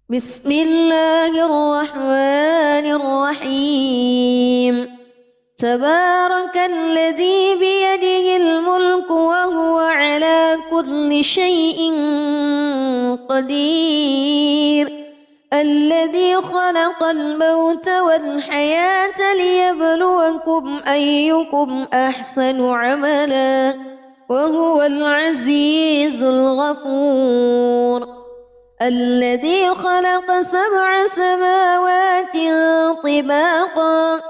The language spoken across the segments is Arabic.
بسم الله الرحمن الرحيم. تبارك الذي بيده الملك وهو على كل شيء قدير. الذي خلق الموت والحياة ليبلوكم أيكم أحسن عملا وهو العزيز الغفور. الذي خلق 7 سماوات طباقا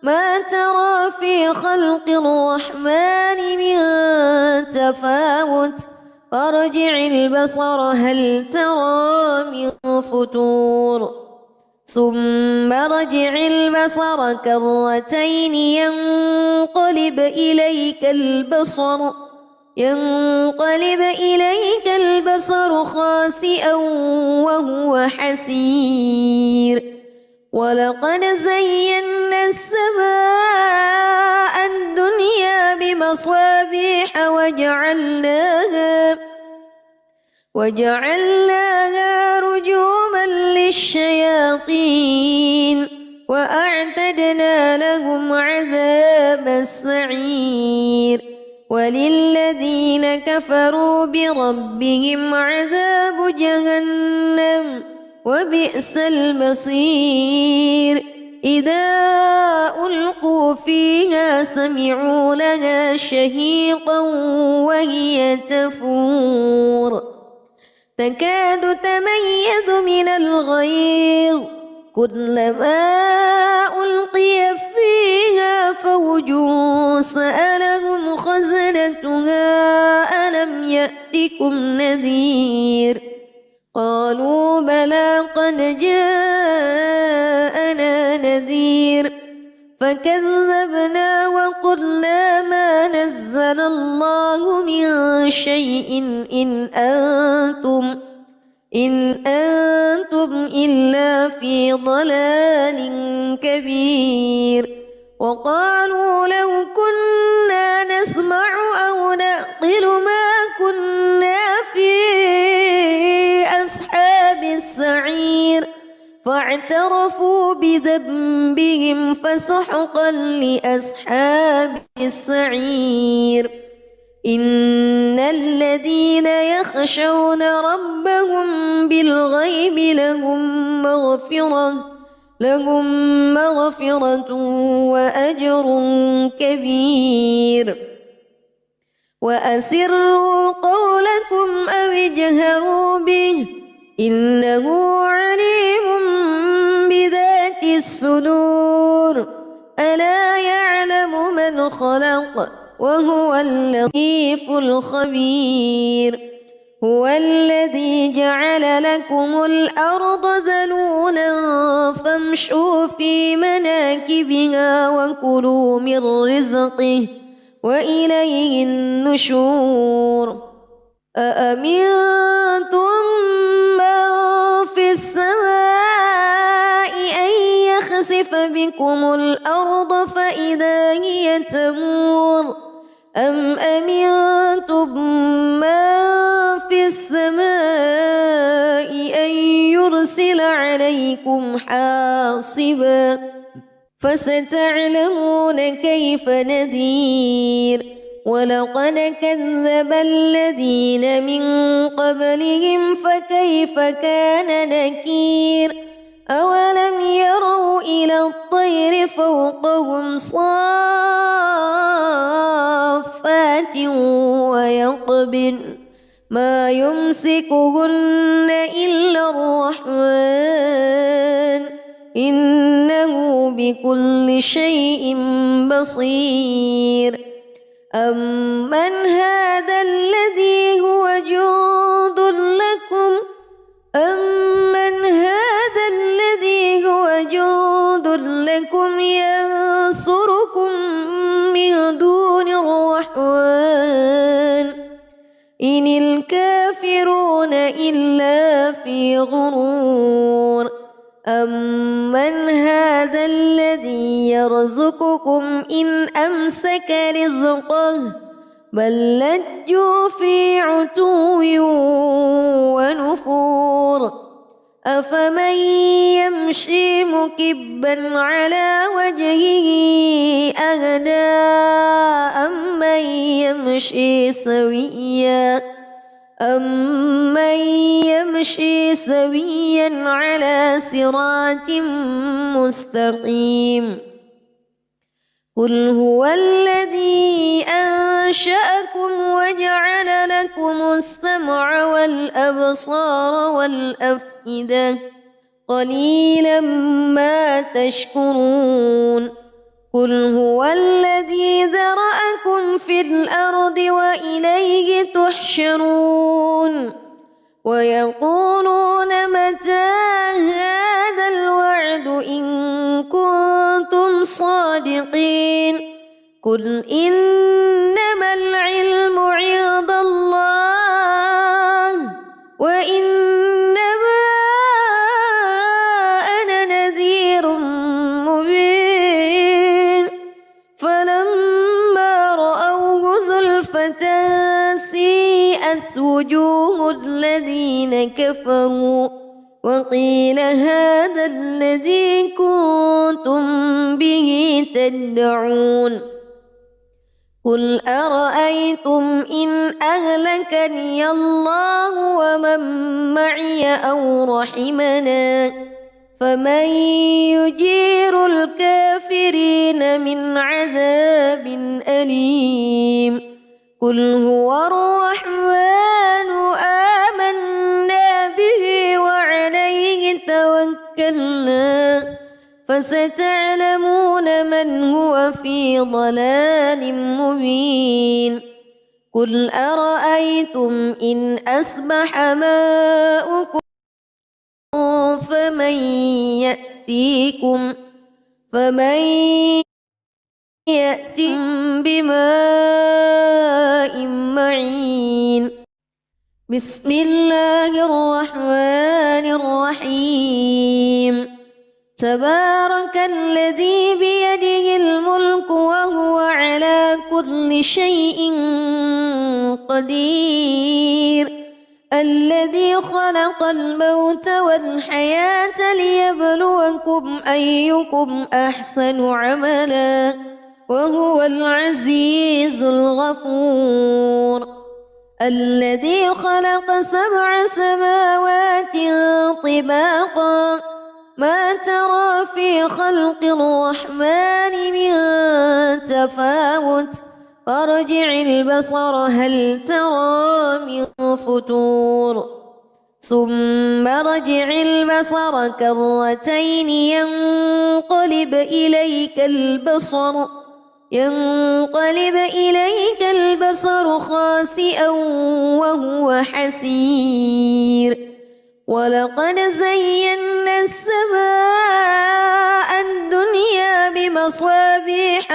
ما ترى في خلق الرحمن من تفاوت فارجع البصر هل ترى من فطور ثم رجع البصر كرتين ينقلب إليك البصر خاسئا وهو حسير. ولقد زينا السماء الدنيا بمصابيح وجعلناها رجوما للشياطين وأعتدنا لهم عذاب السعير. وللذين كفروا بربهم عذاب جهنم وبئس المصير. إذا ألقوا فيها سمعوا لها شهيقا وهي تفور تكاد تميز من الغيظ كلما ألقي فيها فوج سألهم خزنتها ألم يأتكم نذير قالوا بلى قد جاءنا نذير فكذبنا وقلنا ما نزل الله من شيء إن أنتم إلا في ضلال كبير. وقالوا لو كنا نسمع أو نعقل ما كنا في أصحاب السعير فاعترفوا بذنبهم فسحقا لأصحاب السعير. إن الذين يخشون ربهم بالغيب لهم مغفرة وأجر كبير. وأسروا قولكم أو اجهروا به إنه عليم بذات الصدور. ألا يعلم من خلق وهو اللطيف الخبير. هو الذي جعل لكم الأرض ذلولا فامشوا في مناكبها وكلوا من رزقه وإليه النشور. أأمنتم من في السماء أن يخسف بكم الأرض فإذا هي تمور أم أمنتم من في السماء أن يرسل عليكم حاصبا فستعلمون كيف نذير. ولقد كذب الذين من قبلهم فكيف كان نكير. أولم يروا إلى الطير فوقهم صافات ويقبضن ما يمسكهن إلا الرحمن إنه بكل شيء بصير. أمن هذا الذي هو جند لكم ينصركم من دون الرحمن إن الكافرون إلا في غرور. أمن هذا الذي يرزقكم إن أمسك رزقه بل لجوا في عتو ونفور. أفمن يمشي مكبا على وجهه أهدى أمن يمشي سويا على صراط مستقيم قل هو الذي أنشأكم وجعل لكم السمع والأبصار والأفئدة قليلا ما تشكرون قل هو الذي ذرأكم في الأرض وإليه تحشرون ويقولون متى هذا الوعد إن كنتم صادقين قل إنما العلم عند الله وإنما أنا نذير مبين فلما رأوه زلفة سيئت وجوه الذين كفروا وقيل هذا الذي كنتم به تدعون قل أرأيتم إن أهلكني الله ومن معي أو رحمنا فمن يجير الكافرين من عذاب أليم قل هو الرحمن آمنا به وعليه توكلنا فستعلمون من هو في ضلال مبين قل أرأيتم إن أصبح ماؤكم فمن يأتيكم بماء معين بسم الله الرحمن الرحيم تبارك الذي بيده الملك وهو على كل شيء قدير الذي خلق الموت والحياة ليبلوكم أيكم أحسن عملا وهو العزيز الغفور الذي خلق 7 سماوات طباقا ما ترى في خلق الرحمن من تفاوت فارجع البصر هل ترى من فطور ثم رجع البصر كرتين ينقلب إليك البصر خاسئا وهو حسير ولقد زينا السماء الدنيا بمصابيح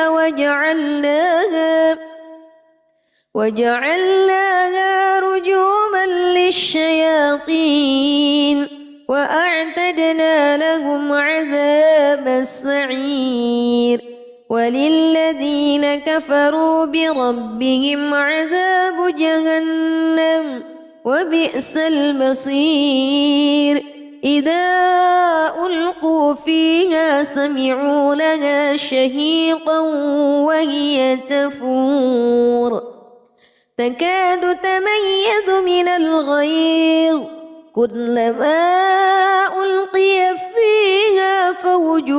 وجعلناها رجوما للشياطين وأعتدنا لهم عذاب السعير وللذين كفروا بربهم عذاب جهنم وبئس المصير إذا ألقوا فيها سمعوا لها شهيقا وهي تفور تكاد تميز من الغيظ كلما ألقي فيها فوج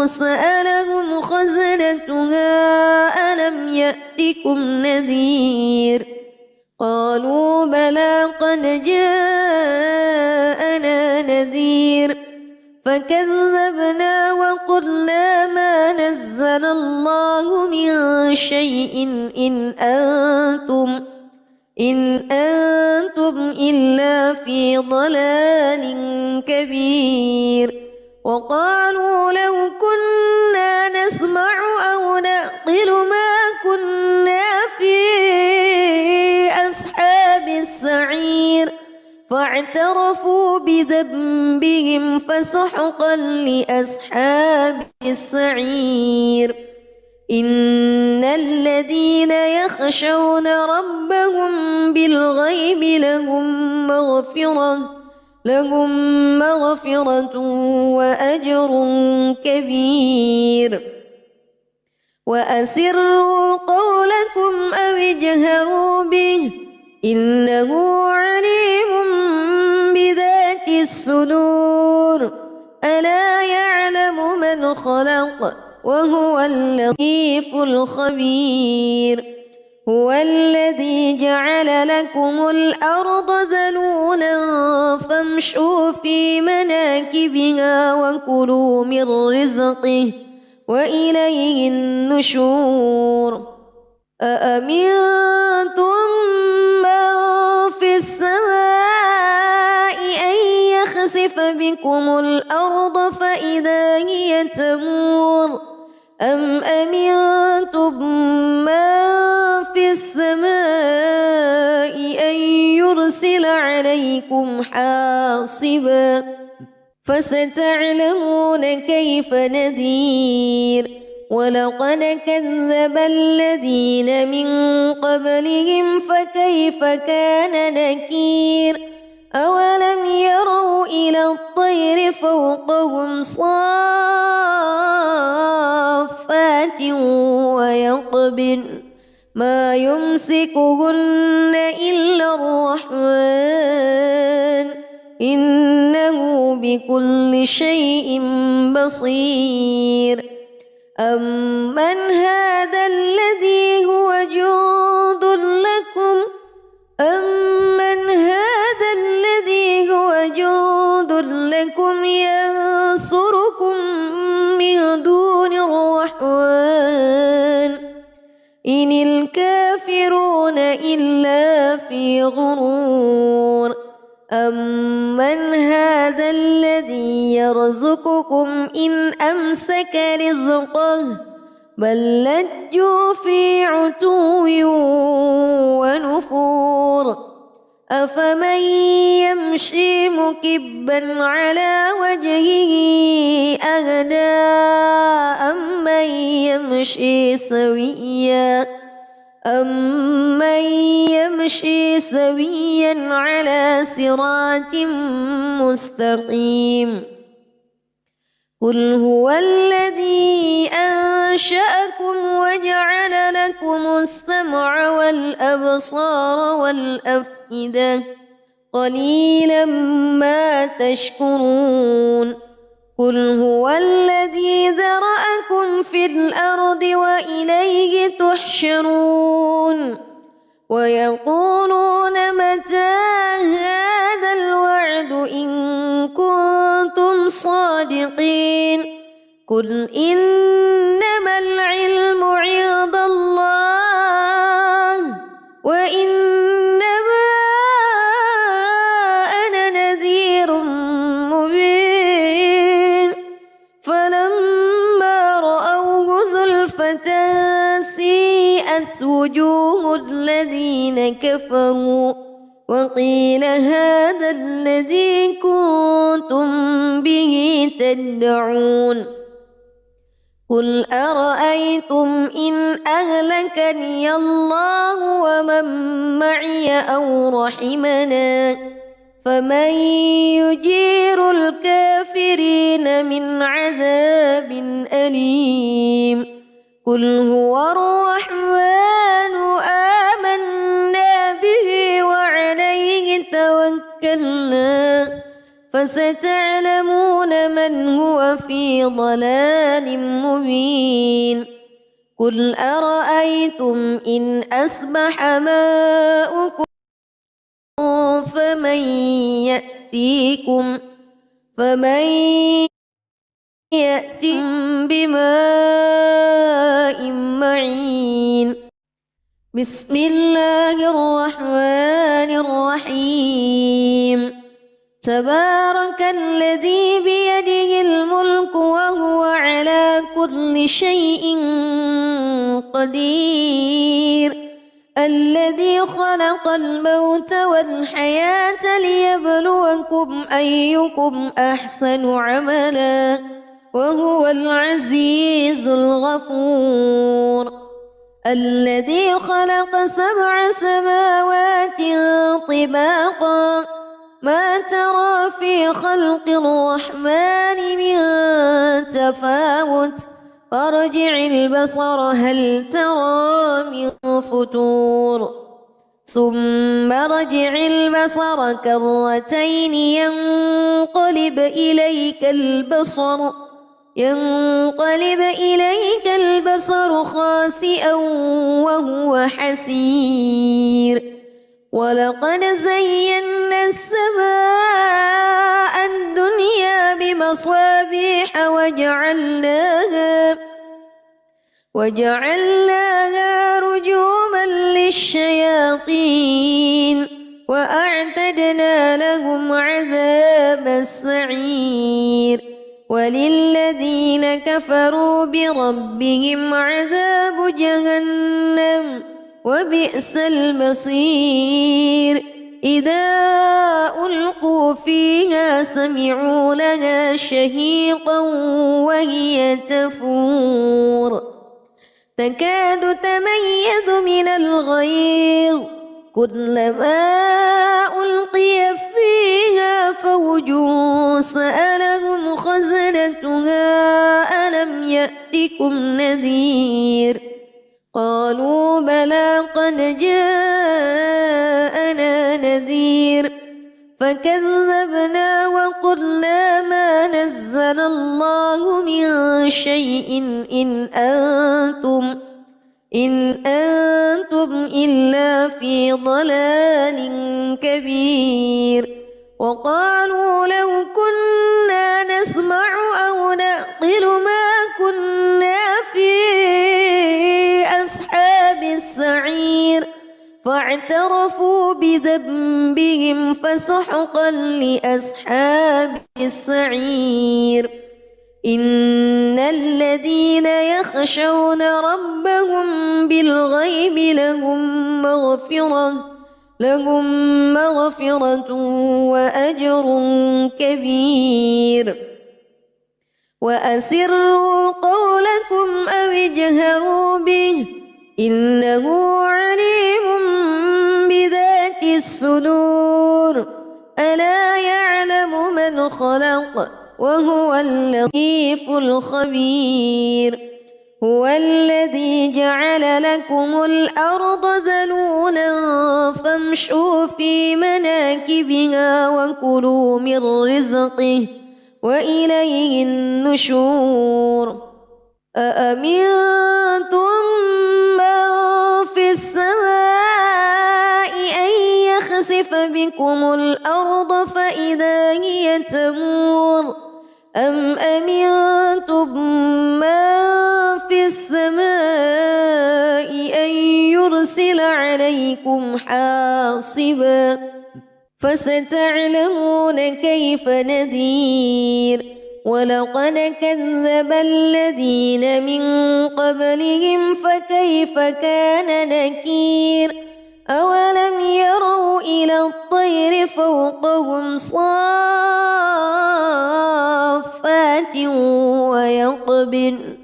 سألهم خزنتها ألم يأتكم نذير قالوا بلى قد جاءنا نذير فكذبنا وقلنا ما نزل الله من شيء إن أنتم إلا في ضلال كبير وقالوا لو كنا نسمع أو نعقل ما كنا في أصحاب السعير فاعترفوا بذنبهم فسحقا لأصحاب السعير إن الذين يخشون ربهم بالغيب لهم لهم مغفرة وأجر كبير وأسروا قولكم أو اجهروا به إنه عليم بذات الصدور ألا يعلم من خلق وهو اللطيف الخبير هو الذي جعل لكم الأرض ذلولا فامشوا في مناكبها وكلوا من رزقه وإليه النشور أأمنتم من في السماء أن يخسف بكم الأرض فإذا هي تمور أم أمنتم من في السماء أن يرسل عليكم حاصبا فستعلمون كيف نذير ولقد كذب الذين من قبلهم فكيف كان نكير أولم يروا إلى الطير فوقهم صافات ويقبضن ما يمسكهن إلا الرحمن إنه بكل شيء بصير أمن هذا الذي هو جند لكم ينصركم من دون الرحمن إن الكافرون إلا في غرور أمن هذا الذي يرزقكم إن أمسك رزقه بل لجوا في عتو ونفور أفمن يمشي مكبا على وجهه أهدى أمن يمشي سويا على صراط مستقيم قل هو الذي أنشأكم وجعل لكم السمع والأبصار والأفئدة قليلا ما تشكرون قل هو الذي ذرأكم في الأرض وإليه تحشرون ويقولون متى هذا الوعد إن كنتم صادقين قل إنما العلم عند الله وإنما أنا نذير مبين فلما رأوه زلفة سيئت وجوه الذين كفروا وقيل هذا الذي كنتم به تدعون قل أرأيتم إن أهلكني الله ومن معي أو رحمنا فمن يجير الكافرين من عذاب أليم قل هو الرحمن آمنا به وعليه توكلنا فستعلمون من هو في ضلال مبين قل أرأيتم إن أصبح ماؤكم فمن يأتيكم بماء معين بسم الله الرحمن الرحيم تبارك الذي بيده الملك وهو على كل شيء قدير الذي خلق الموت والحياة ليبلوكم أيكم أحسن عملا وهو العزيز الغفور الذي خلق 7 سماوات طباقا ما ترى في خلق الرحمن من تفاوت فارجع البصر هل ترى من فطور ثم رجع البصر كرتين ينقلب إليك البصر خاسئا وهو حسير ولقد زينا السماء الدنيا بمصابيح وجعلناها رجوما للشياطين وأعتدنا لهم عذاب السعير وللذين كفروا بربهم عذاب جهنم وبئس المصير إذا ألقوا فيها سمعوا لها شهيقا وهي تفور تكاد تميز من الغيظ كلما ألقي فيها فوج سألهم خزنتها ألم يأتكم نذير قالوا بلى قد جاءنا نذير فكذبنا وقلنا ما نزل الله من شيء إن أنتم إلا في ضلال كبير وقالوا لو كنا نسمع أو نعقل ما كنا في أصحاب السعير فاعترفوا بذنبهم فسحقا لأصحاب السعير إن الذين يخشون ربهم بالغيب لهم مغفرة وأجر كبير وأسروا قولكم أو اجهروا به إنه عليم بذات الصدور ألا يعلم من خلق وهو اللطيف الخبير هو الذي جعل لكم الأرض ذلولا فامشوا في مناكبها وكلوا من رزقه وإليه النشور أأمنتم من في السماء أن يخسف بكم الأرض فإذا هي تمور أم أمنتم من في السماء أن يرسل عليكم حاصبا فستعلمون كيف نذير ولقد كذب الذين من قبلهم فكيف كان نكير أولم يروا إلى الطير فوقهم صافات ويقبضن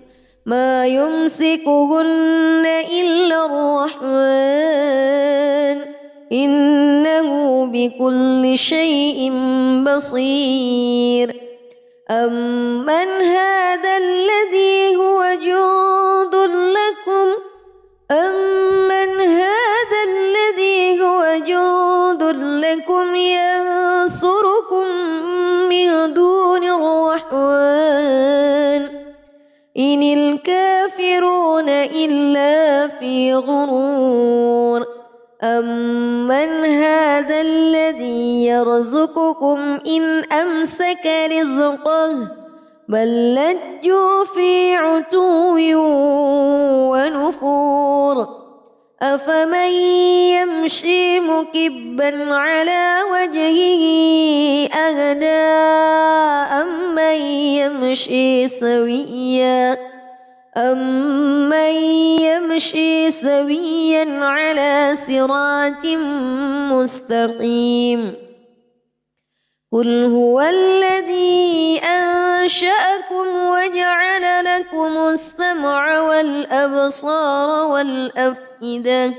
ما يمسكهن إلا الرحمن إنه بكل شيء بصير أمن هذا الذي هو جند لكم ينصركم من دون الرحمن إن الكافرون إلا في غرور أمن هذا الذي يرزقكم إن أمسك رزقه بل لجوا في عتو ونفور أفمن يمشي مكبا على وجهه أهدى أمن يمشي سويا على صراط مستقيم قل هو الذي أنشأكم وجعل لكم السمع والأبصار والأفئدة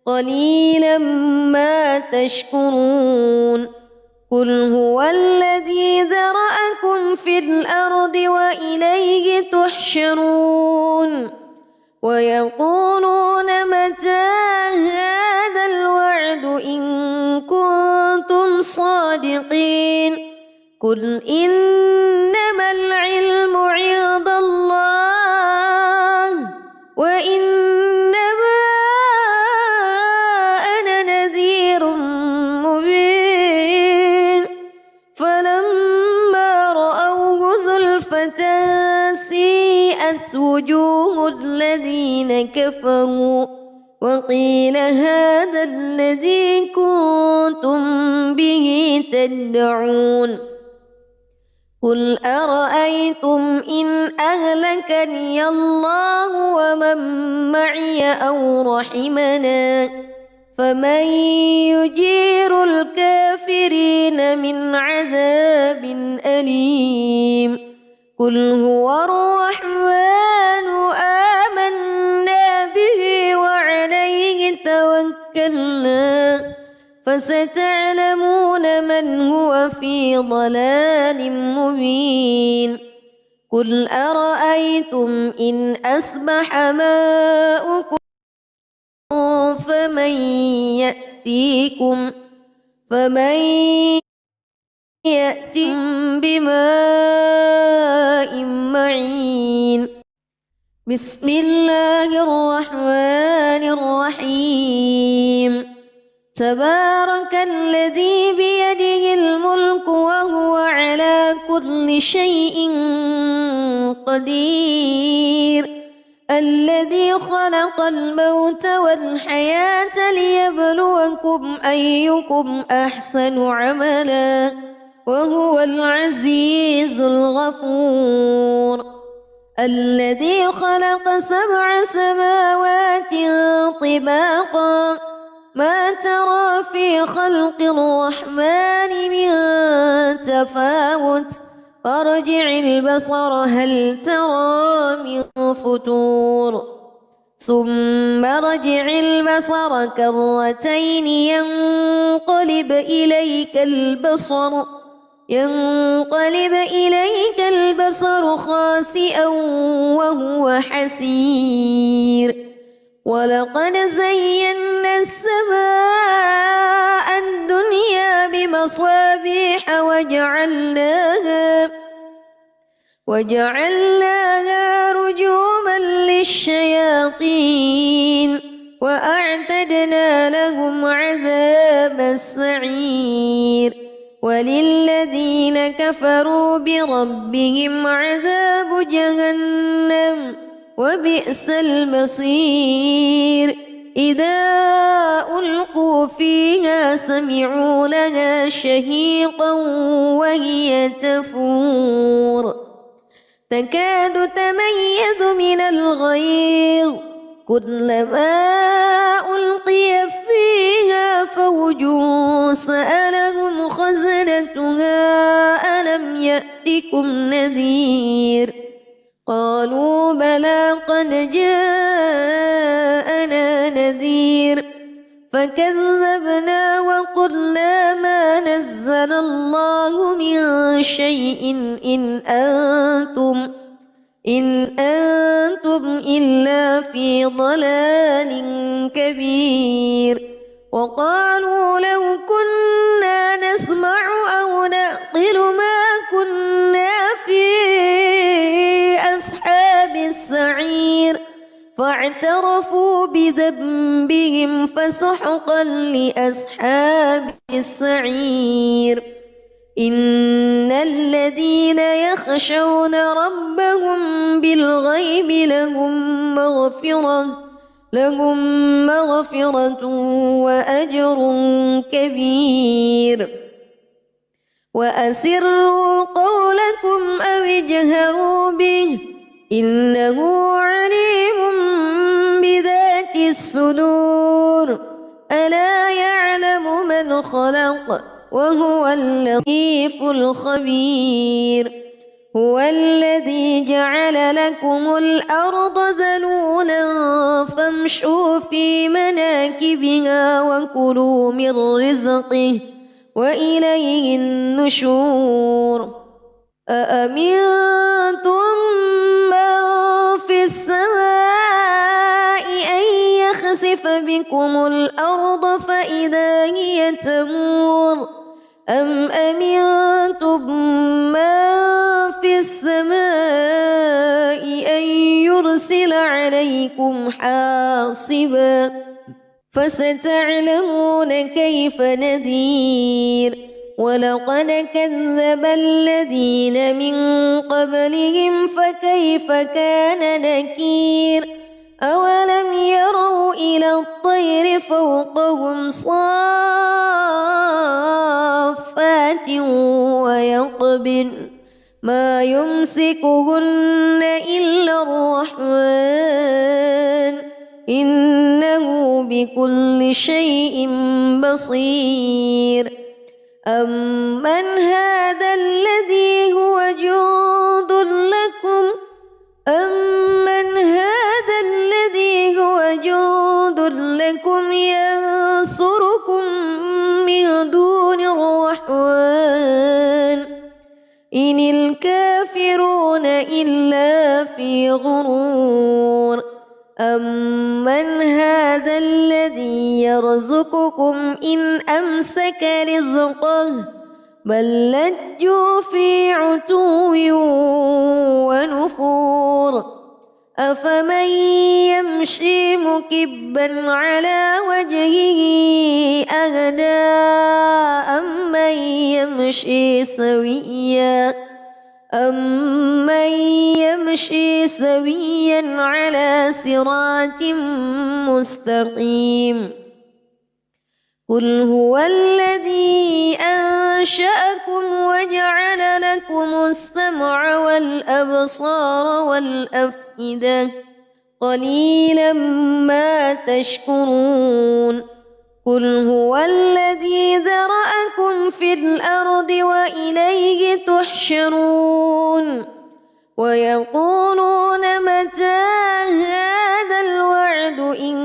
قليلا ما تشكرون قل هو الذي ذرأكم في الأرض وإليه تحشرون ويقولون متى هذا الوعد إن كنتم صادقين قل إنما العلم عند الله وإنما أنا نذير مبين فلما رأوه زلفة سيئت وجوه الذين كفروا وقيل هذا الذي كنتم به تدعون قل أرأيتم إن أهلكني الله ومن معي أو رحمنا فمن يجير الكافرين من عذاب أليم قل هو الرحمن آمنا به وعليه توكلنا فستعلمون من هو في ضلال مبين قل أرأيتم إن أصبح ماؤكم فمن يأتيكم بماء معين بسم الله الرحمن الرحيم تبارك الذي بيده الملك وهو على كل شيء قدير الذي خلق الموت والحياة ليبلوكم أيكم أحسن عملا وهو العزيز الغفور الذي خلق 7 سماوات طباقا ما ترى في خلق الرحمن من تفاوت فارجع البصر هل ترى من فطور ثم رجع البصر كرتين ينقلب إليك البصر خاسئا وهو حسير ولقد زينا السماء الدنيا بمصابيح وجعلناها رجوما للشياطين وأعتدنا لهم عذاب السعير وللذين كفروا بربهم عذاب جهنم وبئس المصير إذا ألقوا فيها سمعوا لها شهيقا وهي تفور تكاد تميز من الغيظ كلما ألقي فيها فوج سألهم خزنتها ألم يأتكم نذير قالوا بلى قد جاءنا نذير فكذبنا وقلنا ما نزل الله من شيء إن أنتم إلا في ضلال كبير وقالوا لو كنا نسمع أو نعقل ما كنا في أصحاب السعير فاعترفوا بذنبهم فسحقا لأصحاب السعير إن الذين يخشون ربهم بالغيب لهم مغفرة وأجر كبير وأسروا قولكم أو اجهروا به إنه عليم بذات الصدور ألا يعلم من خلق وهو اللطيف الخبير هو الذي جعل لكم الأرض ذلولا فامشوا في مناكبها وكلوا من رزقه وإليه النشور أأمنتم من في السماء أن يخسف بكم الأرض فإذا هي تمور أم أمنتم من في السماء أن يرسل عليكم حاصبا فستعلمون كيف نذير ولقد كذب الذين من قبلهم فكيف كان نكير أولم يروا إلى الطير فوقهم صافات ويقبضن ما يمسكهن إلا الرحمن إنه بكل شيء بصير أمن هذا الذي هو جند لكم ينصركم من دون الرحمن إن الكافرون إلا في غرور أمن هذا الذي يرزقكم إن أمسك رزقه بل لجوا في عتو ونفور أفمن يمشي مكبا على وجهه أهدى أمن يمشي سويا على صراط مستقيم قل هو الذي أنشأكم وجعل لكم السمع والأبصار والأفئدة قليلا ما تشكرون قل هو الذي ذرأكم في الأرض وإليه تحشرون ويقولون متى هذا الوعد إن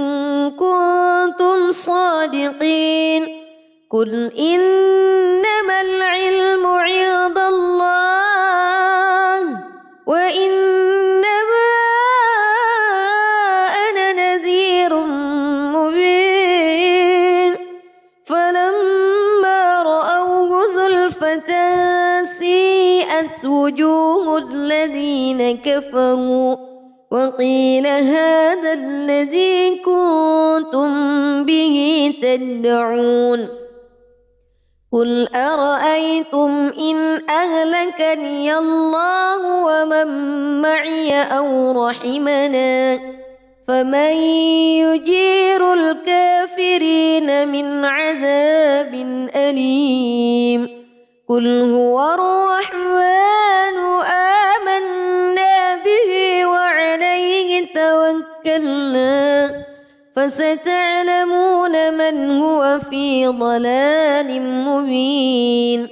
كنتم صادقين قل إنما العلم عند الله وإنما أنا نذير مبين فلما رأوه زلفة سيئت وجوه الذين كفروا وقيل هذا الذي كنتم به تدعون قل أرأيتم إن أهلكني الله ومن معي أو رحمنا فمن يجير الكافرين من عذاب أليم قل هو الرحمن آمنا به وعليه توكلنا فستعلمون من هو في ضلال مبين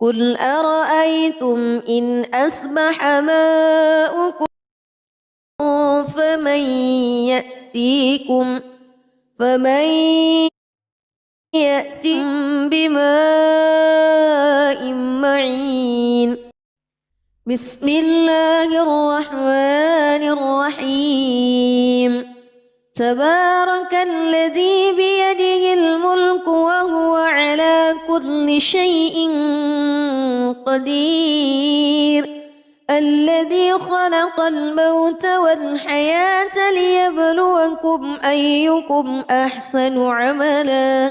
قل أرأيتم إن أصبح ماؤكم فمن يأتيكم بماء معين بسم الله الرحمن الرحيم تبارك الذي بيده الملك وهو على كل شيء قدير الذي خلق الموت والحياة ليبلوكم أيكم أحسن عملا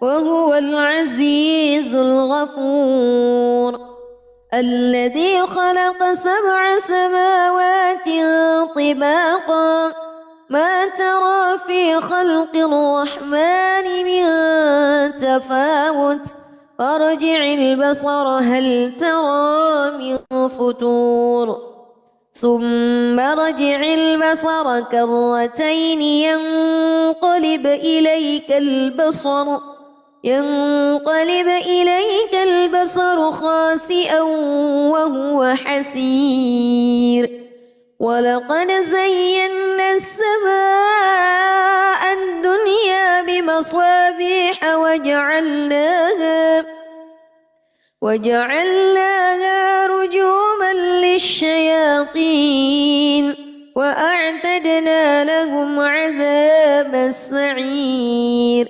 وهو العزيز الغفور الذي خلق 7 سماوات طباقا ما ترى في خلق الرحمن من تفاوت فارجع البصر هل ترى من فطور ثم رجع البصر كرتين ينقلب إليك البصر خاسئا وهو حسير ولقد زينا السماء الدنيا بمصابيح وجعلناها رجوما للشياطين وأعتدنا لهم عذاب السعير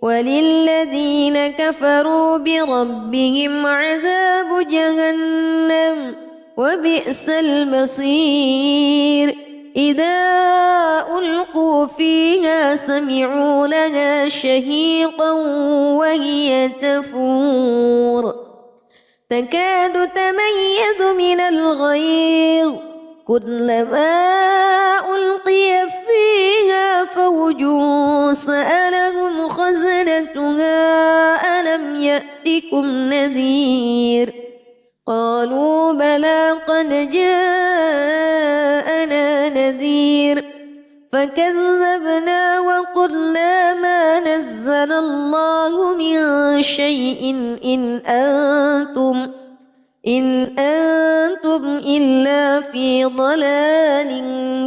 وللذين كفروا بربهم عذاب جهنم وبئس المصير إذا ألقوا فيها سمعوا لها شهيقا وهي تفور تكاد تميز من الغيظ كلما ألقي فيها فوج سألهم خزنتها ألم يأتكم نذير قالوا بلى قد جاءنا نذير فكذبنا وقلنا ما نزل الله من شيء إن أنتم إلا في ضلال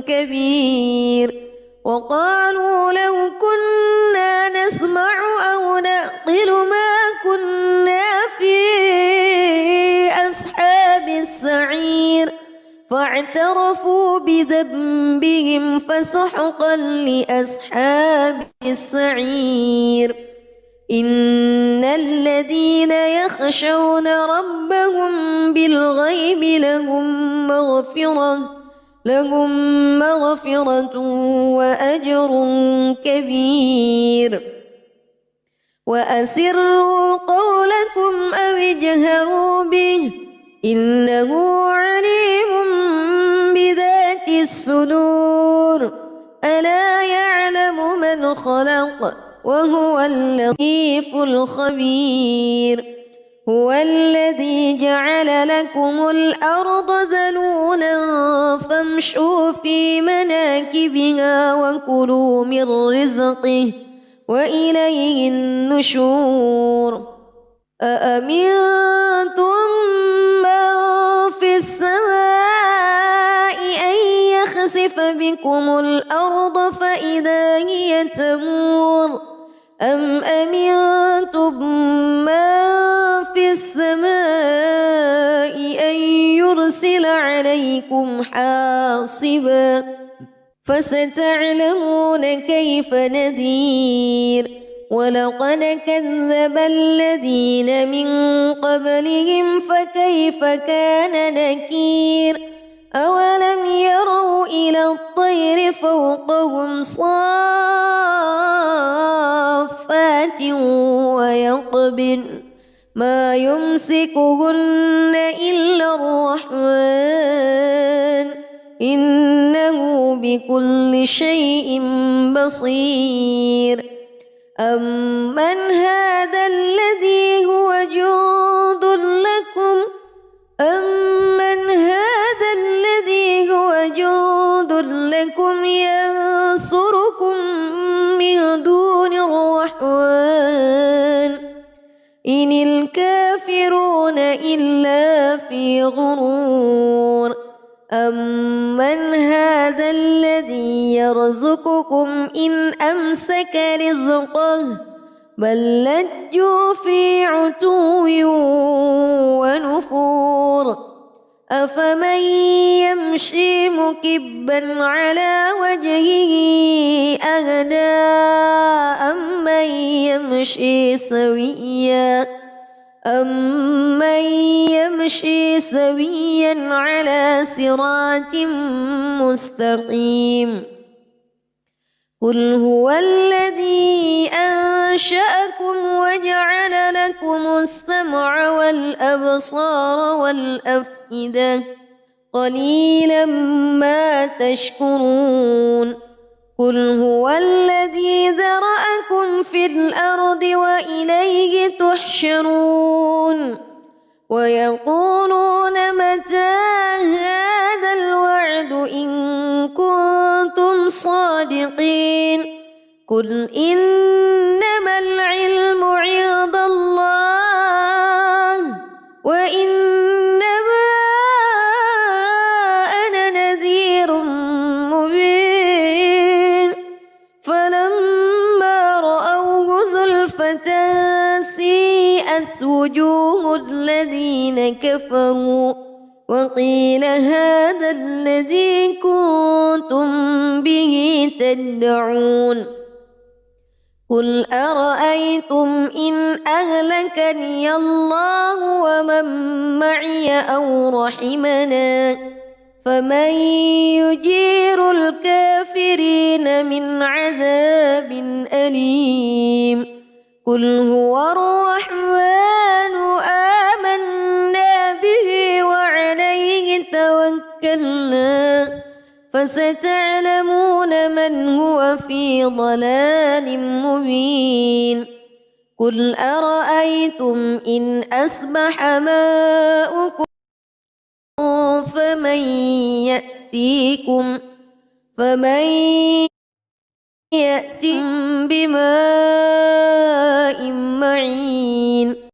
كبير وقالوا لو كنا نسمع أو نعقل ما كنا في أصحاب السعير فاعترفوا بذنبهم فسحقا لأصحاب السعير إن الذين يخشون ربهم بالغيب لهم مغفرة وأجر كبير وأسروا قولكم أو اجهروا به إنه عليم بذات الصدور ألا يعلم من خلق وهو اللطيف الخبير هو الذي جعل لكم الأرض ذلولا فامشوا في مناكبها وكلوا من رزقه وإليه النشور أأمنتم من في السماء أن يخسف بكم الأرض فإذا هي تمور أم أمنتم من في السماء أن يرسل عليكم حاصبا فستعلمون كيف نذير ولقد كذب الذين من قبلهم فكيف كان نكير أولم يروا إلى الطير فوقهم صافات ويقبضن ما يمسكهن إلا الرحمن إنه بكل شيء بصير أمن هذا الذي هو جند لكم ينصركم من دون الرحمن إن الكافرون إلا في غرور أمن هذا الذي يرزقكم إن أمسك رزقه بل لجوا في عتو ونفور أفمن يمشي مكبا على وجهه أهدى أمن يمشي سويا على صراط مستقيم قل هو الذي أنشأكم وجعل لكم السمع والأبصار والأفئدة قليلا ما تشكرون قل هو الذي ذرأكم في الأرض وإليه تحشرون ويقولون متى هذا الوعد إن كنتم صادقين قل إنما العلم عند الله وإنما أنا نذير مبين فلما رأوه زلفة سيئت وجوه الذين كفروا وقيل هذا الذي كنتم به تدعون قل أرأيتم إن أهلكني الله ومن معي أو رحمنا فمن يجير الكافرين من عذاب أليم قل هو الرحمن آمنا به وعليه توكلنا فستعلمون من هو في ضلال مبين قل أرأيتم إن أصبح ماؤكم فمن يأتيكم بماء معين